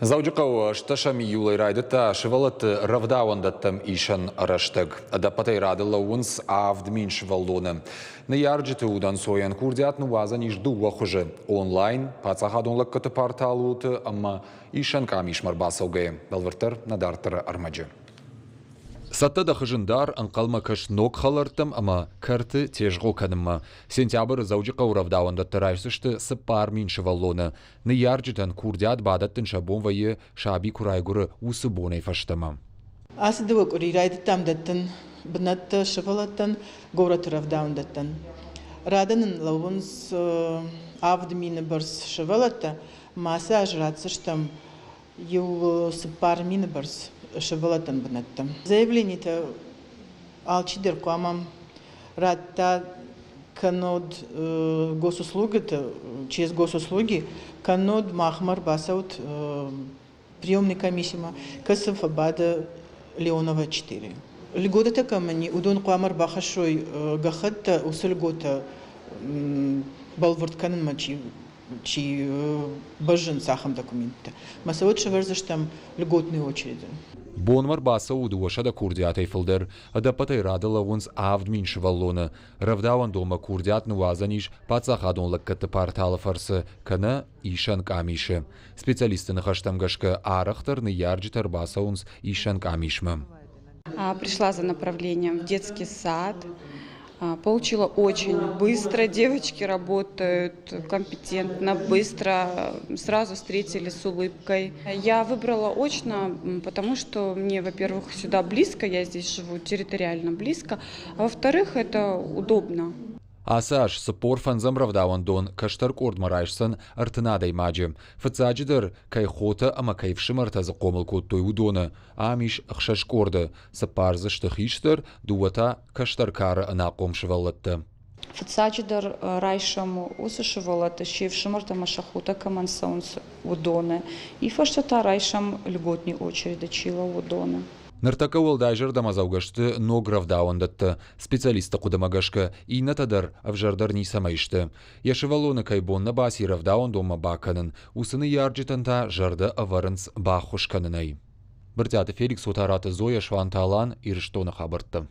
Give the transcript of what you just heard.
Заудикау шташами юлай райдата шевалат равдауандаттам ишан араштаг. Адапатай радылла унс авдмин шеваллоны. На ярджеты удан соян курдят нуазан ижду вахуже. Онлайн пацахадонлак каты порталуты, амма ишан камишмар басаугай. Балвартар надартара армаджы. Сатта да хыжындар анқалма каш ног халартам, ама карты тежго канымма. Сентябрь заудикау равдауандатты райсышты сыппар мин шеваллоны. На ярджетан курдят бадаттын шабон вайы шаби курайгуры усы бонай фаштама. Асыдывык урирайдыттам даттын, бынатты шывалаттан, город равдаундаттан. Раданын лавунс авдмины барс шывалатта, маса ажратсыштам, ю сыппар мины барс шывалаттан бынаттам. Заявление-то алчидер куамам радта канод госуслуги-то, через госуслуги, канод махмар басаут приемной комиссима, касов абада Леонова 4. Льгота такамани, удон куамар бахашой гахатта усыльгота балвард канмачи, чи бажен сахам документа. Масавод шеварзаштам льготные очереди. Бонмар баса удуаша да курдиат эйфылдер, адапатай радыла унс авдмин шеваллоны. Равдауан дома курдиат нуазаниш пацахадонлак каты порталы фарсы, кана ишан камиши. Специалисты нахаштамгашка арахтарны ярджитар баса унс ишан камишма. Пришла за направлением в детский сад. Получила очень быстро, девочки работают компетентно, быстро, сразу встретили с улыбкой. Я выбрала очно, потому что мне, во-первых, сюда близко, я здесь живу территориально близко, а во-вторых, это удобно. Асаш сапор фанзам равдауандон каштар кордмарайшсан артынадай маджи. Фацаджидер кайхота ама кайфшимарта за комыл коттой удона. Амиш хшаш корды. Сапарза штахиштер дуата каштар кара анаком шевалатта. Фацаджидер райшам усышевалата шевшимарта машахута камансаунс удоне. И фаштата райшам льготни очереди чила удоне. Нартака уалдайжар дамазаугашты ног равдауандатты. Специалисты кудамагашка и натадар авжардар нисамайшты. Яшевалоны кайбонна баси равдауандома баканын. Усыны ярджитанта жарда аварынс бахушканынай. Біртяты Феликс Утараты Зоя Шванталан ирштона хабыртты.